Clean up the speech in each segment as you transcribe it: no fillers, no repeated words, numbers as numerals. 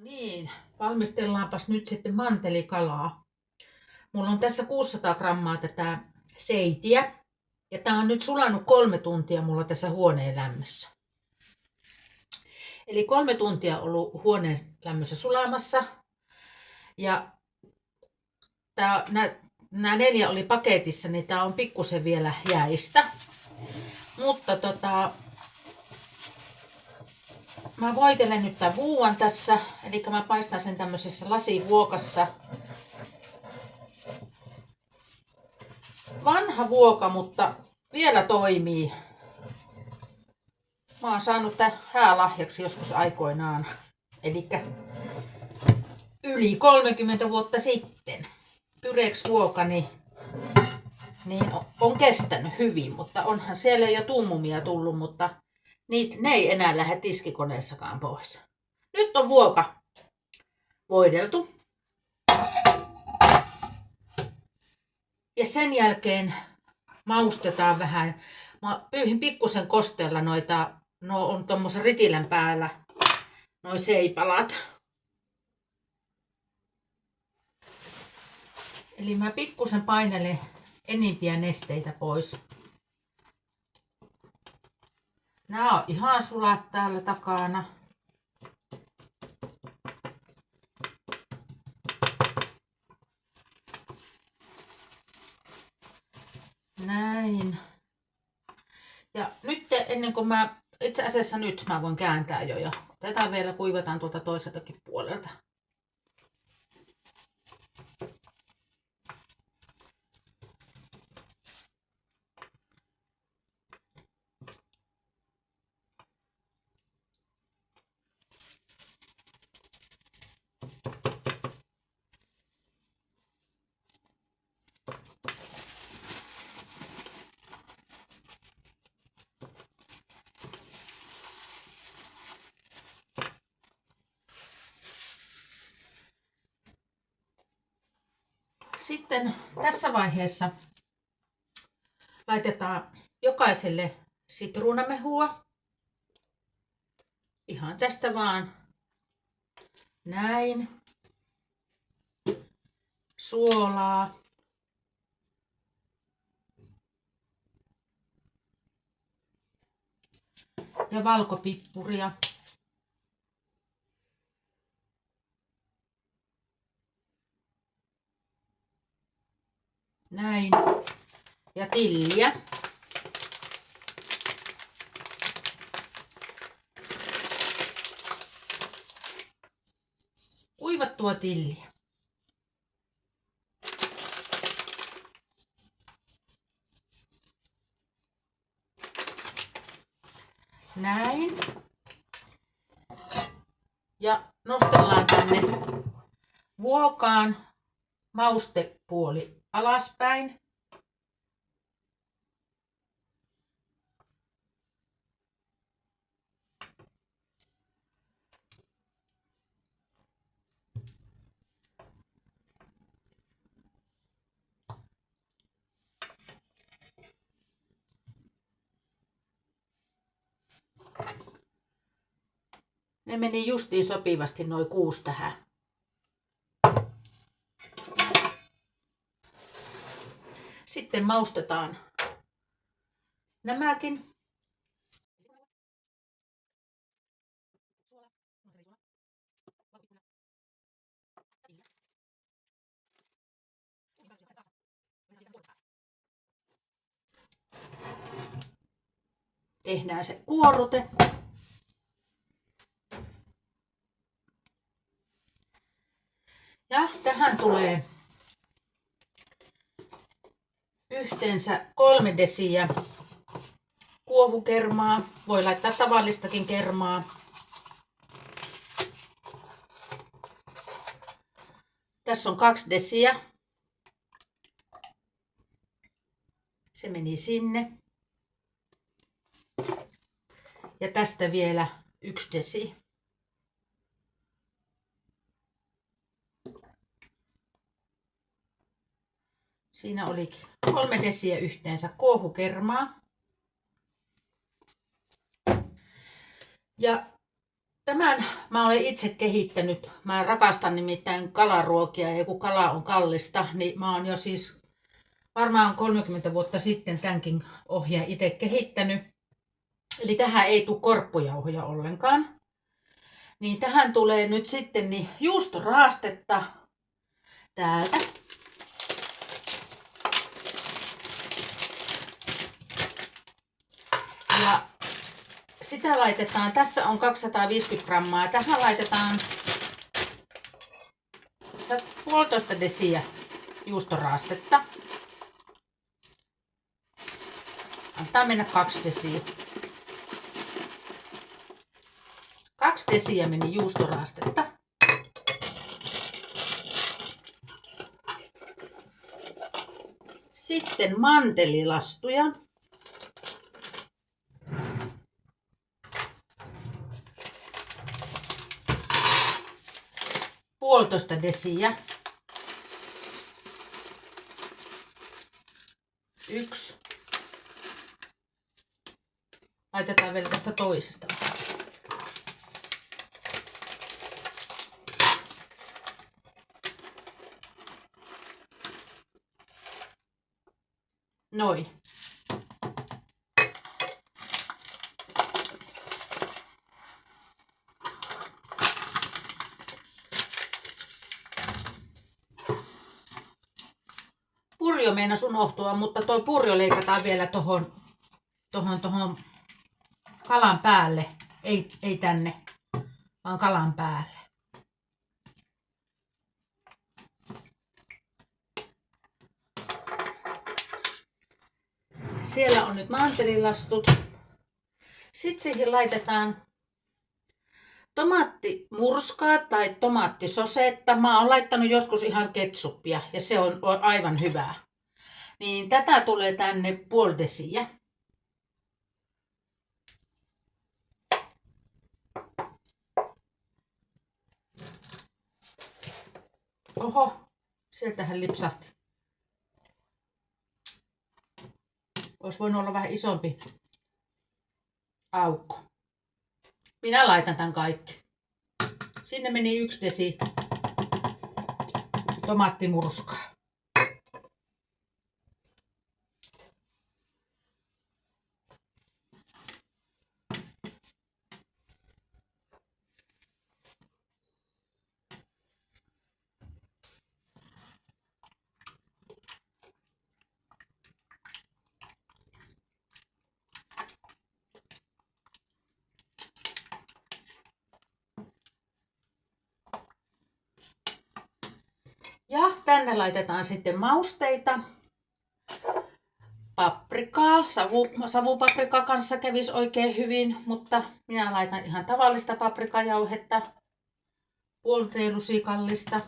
Niin, valmistellaanpas nyt sitten mantelikalaa. Mulla on tässä 600 grammaa tätä seitiä. Ja tää on nyt sulanut 3 tuntia mulla tässä huoneen lämmössä. Eli 3 tuntia ollut huoneen lämmössä sulamassa. Ja nämä 4 oli paketissa, niin tää on pikkusen vielä jäistä. Mutta mä voitelen nyt tämän vuuan tässä. Eli mä paistan sen tämmöisessä lasivuokassa. Vanha vuoka, mutta vielä toimii. Mä oon saanut tän häälahjaksi joskus aikoinaan. Elikkä yli 30 vuotta sitten. Pyrex vuokani niin on kestänyt hyvin, mutta onhan siellä jo tummumia tullut, mutta ne ei enää lähde tiskikoneessakaan pois. Nyt on vuoka voideltu. Ja sen jälkeen maustetaan vähän. Mä pyyhin pikkusen kosteella noita, on tommosen ritilän päällä, noi seipalat. Eli mä pikkusen painelen enimpiä nesteitä pois. Nää on ihan sulat täällä takana. Näin. Ja nyt ennen kuin itse asiassa nyt mä voin kääntää jo ja tätä vielä kuivataan tuolta toiseltakin puolelta. Sitten tässä vaiheessa laitetaan jokaiselle sitruunamehua. Ihan tästä vaan. Näin. Suolaa. Ja valkopippuria. Näin. Ja tilliä. Kuivattua tilliä. Näin. Ja nostellaan tänne vuokaan maustepuoli alaspäin. Ne meni justiin sopivasti noin 6 tähän. Sitten maustetaan nämäkin. Tehdään se kuorrute. Ja tähän tulee yhteensä 3 desiä kuohukermaa. Voi laittaa tavallistakin kermaa. Tässä on 2 desiä. Se meni sinne. Ja tästä vielä 1 desi. Siinä olikin 3 desiä yhteensä kuohukermaa. Ja Tämän mä olen itse kehittänyt. Mä rakastan nimittäin kalaruokia ja kun kala on kallista, niin mä oon jo siis varmaan 30 vuotta sitten tämänkin ohjeen itse kehittänyt. Eli tähän ei tule korppujauhoja ollenkaan. Niin tähän tulee nyt sitten niin juustoraastetta täältä. Ja sitä laitetaan, tässä on 250 grammaa ja tähän laitetaan 1,5 desiä juustoraastetta. Antaa mennä 2 desiä. 2 desiä meni juustoraastetta. Sitten mantelilastuja. Puolitoista desiä. 1. Laitetaan vielä tästä toisesta vähän. Noin. Purjo meinasi unohtua, mutta tuo purjo leikataan vielä tohon kalan päälle. Ei tänne, vaan kalan päälle. Siellä on nyt mantelilastut. Sitten siihen laitetaan tomaattimurskaa tai tomaattisosetta. Mä oon laittanut joskus ihan ketsuppia ja se on aivan hyvää. Niin tätä tulee tänne 0,5 desiä. Oho, sieltähän lipsahti. Olisi voinut olla vähän isompi aukko. Minä laitan tämän kaikki. Sinne meni 1 desi tomaattimurskaa. Ja tänne laitetaan sitten mausteita. Paprikaa, savupaprika kanssa kävisi oikein hyvin, mutta minä laitan ihan tavallista paprikajauhetta, 0,5 teelusikallista.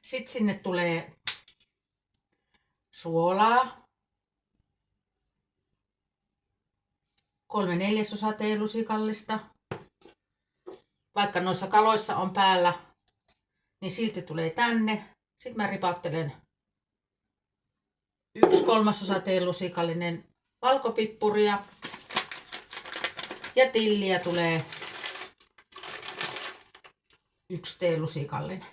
Sitten sinne tulee suolaa, 3/4 teelusikallista. Vaikka noissa kaloissa on päällä, niin silti tulee tänne. Sitten mä ripauttelen 1/3 teelusikallinen valkopippuria ja tilliä tulee 1 teelusikallinen.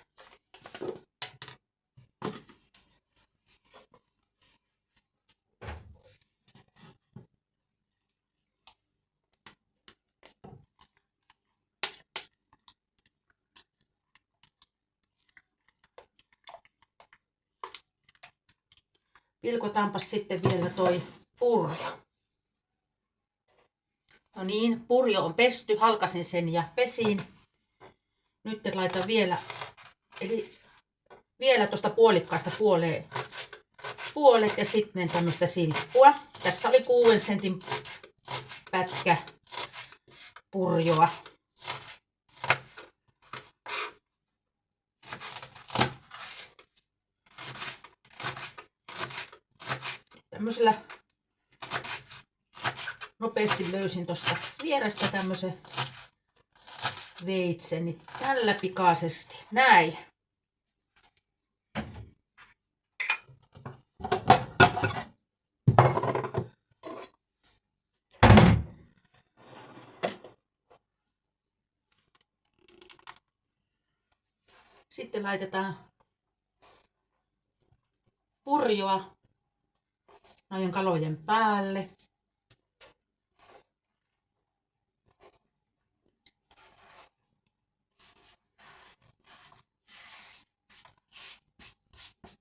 Pilkotaanpas sitten vielä toi purjo. No niin, purjo on pesty, halkasin sen ja pesin. Nyt laitan vielä tuosta puolikkaasta puolet ja sitten tämmöistä silppua. Tässä oli 6 sentin pätkä purjoa. Tämmöisellä nopeasti löysin tuosta vierestä tämmöisen veitsen, niin tällä pikaisesti. Näin. Sitten laitetaan purjoa noiden kalojen päälle.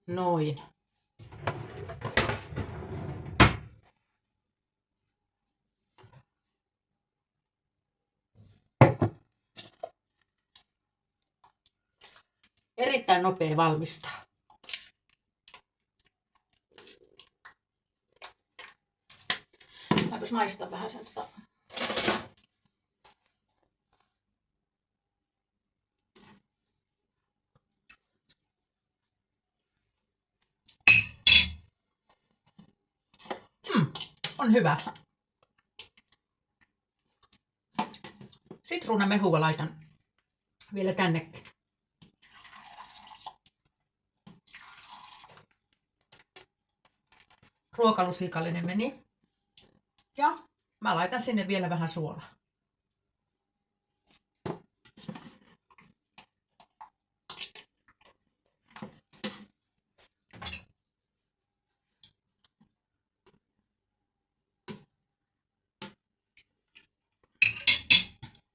Noin. Erittäin nopea valmistaa. Mäpäs maistan vähän sen on hyvä. Sitruunamehua laitan vielä tänne. Ruokalusikallinen meni. Ja mä laitan sinne vielä vähän suolaa.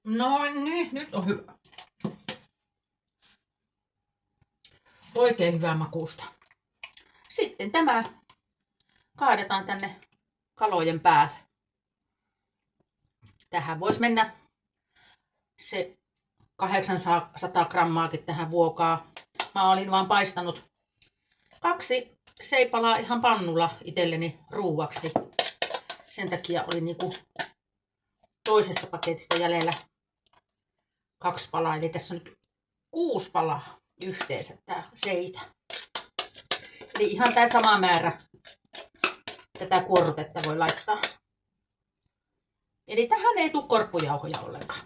No niin, nyt on hyvä. Oikein hyvää makuusta. Sitten tämä kaadetaan tänne kalojen päälle. Tähän voisi mennä se 800 grammaakin tähän vuokaa. Mä olin vaan paistanut 2 seipalaa ihan pannulla itselleni ruuaksi. Sen takia oli niinku toisesta paketista jäljellä 2 palaa. Eli tässä on nyt 6 palaa yhteensä tää seitä. Eli ihan tää sama määrä tätä kuorrutetta voi laittaa. Eli tähän ei tule korppujauhoja ollenkaan.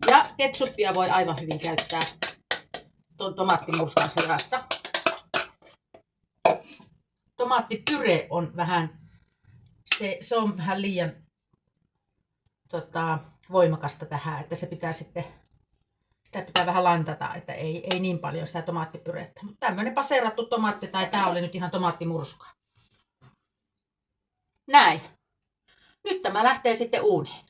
Ja ketsuppia voi aivan hyvin käyttää tuon tomaattimurskan sijasta. Tomaattipyre on vähän, se on vähän liian voimakasta tähän, että se pitää sitten, sitä pitää vähän lantata, että ei niin paljon sitä tomaattipyrettä. Mutta tämmöinen paseerattu tomaatti, tai tää oli nyt ihan tomaattimurska. Näin. Nyt tämä lähtee sitten uuniin.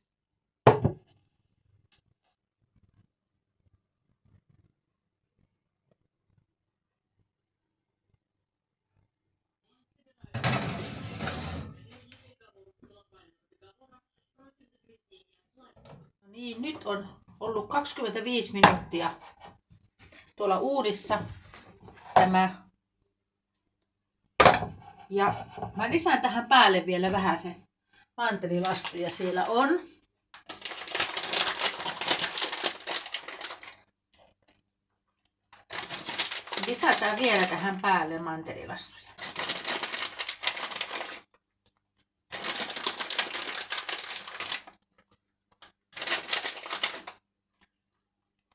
No niin, nyt on ollut 25 minuuttia tuolla uunissa tämä. Ja mä lisään tähän päälle vielä vähän se mantelilastuja siellä on. Lisätään vielä tähän päälle mantelilastuja.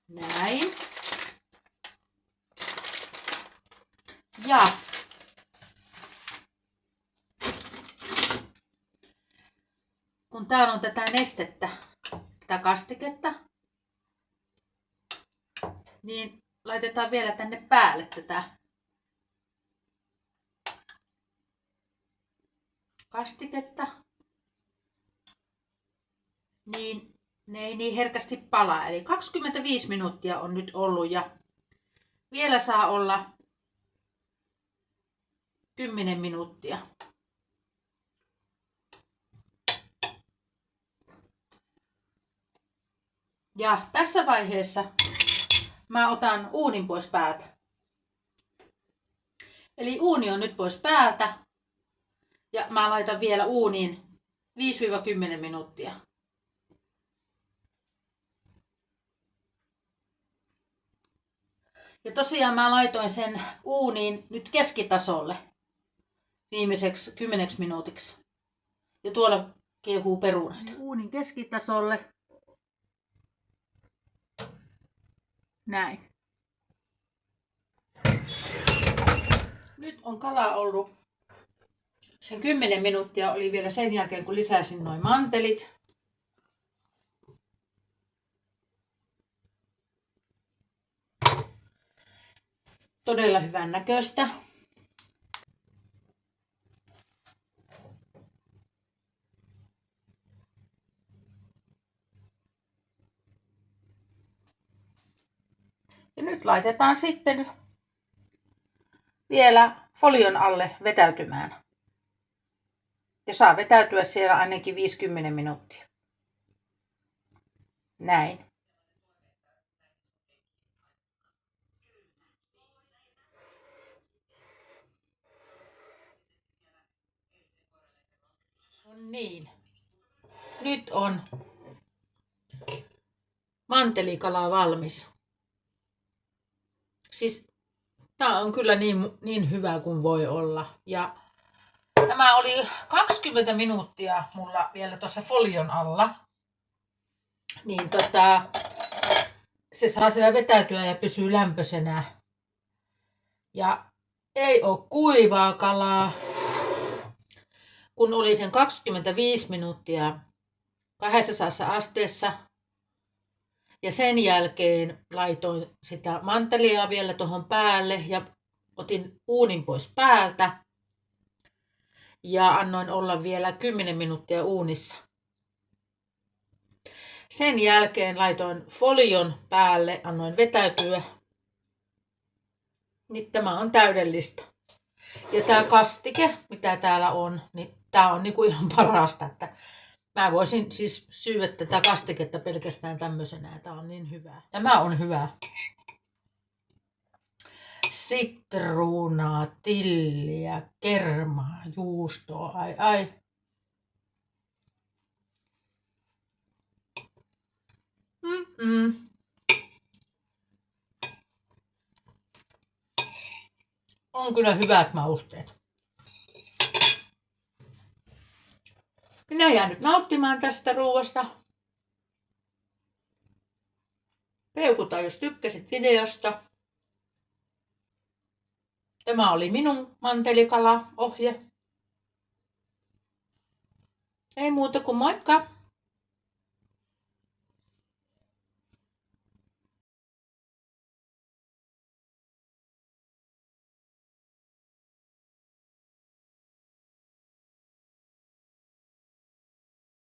Näin. Ja kun täällä on tätä nestettä, tätä kastiketta, niin laitetaan vielä tänne päälle tätä kastiketta, niin ne ei niin herkästi palaa. Eli 25 minuuttia on nyt ollut ja vielä saa olla 10 minuuttia. Ja tässä vaiheessa mä otan uunin pois päältä. Eli uuni on nyt pois päältä ja mä laitan vielä uuniin 5-10 minuuttia. Ja tosiaan mä laitoin sen uuniin nyt keskitasolle viimeiseksi 10 minuutiksi. Ja tuolla kiehuu perunoita. Uunin keskitasolle. Näin. Nyt on kala ollut sen 10 minuuttia, oli vielä sen jälkeen kun lisäsin noin mantelit. Todella hyvän näköistä. Ja nyt laitetaan sitten vielä folion alle vetäytymään. Ja saa vetäytyä siellä ainakin 50 minuuttia. Näin. No niin. Nyt on mantelikala valmis. Siis tää on kyllä niin hyvä kuin voi olla. Ja tämä oli 20 minuuttia mulla vielä tuossa folion alla. Niin se saa siellä vetäytyä ja pysyy lämpöisenä. Ja ei ole kuivaa kalaa. Kun oli sen 25 minuuttia 200 asteessa ja sen jälkeen laitoin sitä mantelia vielä tuohon päälle ja otin uunin pois päältä ja annoin olla vielä 10 minuuttia uunissa. Sen jälkeen laitoin folion päälle, annoin vetäytyä. Niin tämä on täydellistä. Ja tämä kastike, mitä täällä on, niin tämä on niinku ihan parasta, että mä voisin siis syödä tätä kastiketta pelkästään tämmöisenä. Tämä on niin hyvä. Tämä on hyvä. Sitruunaa, tilliä, kermaa, juustoa. Ai. On kyllä hyvät mausteet. Minä jään nyt nauttimaan tästä ruoasta. Peukuta, jos tykkäsit videosta. Tämä oli minun mantelikala-ohje. Ei muuta kuin moikka!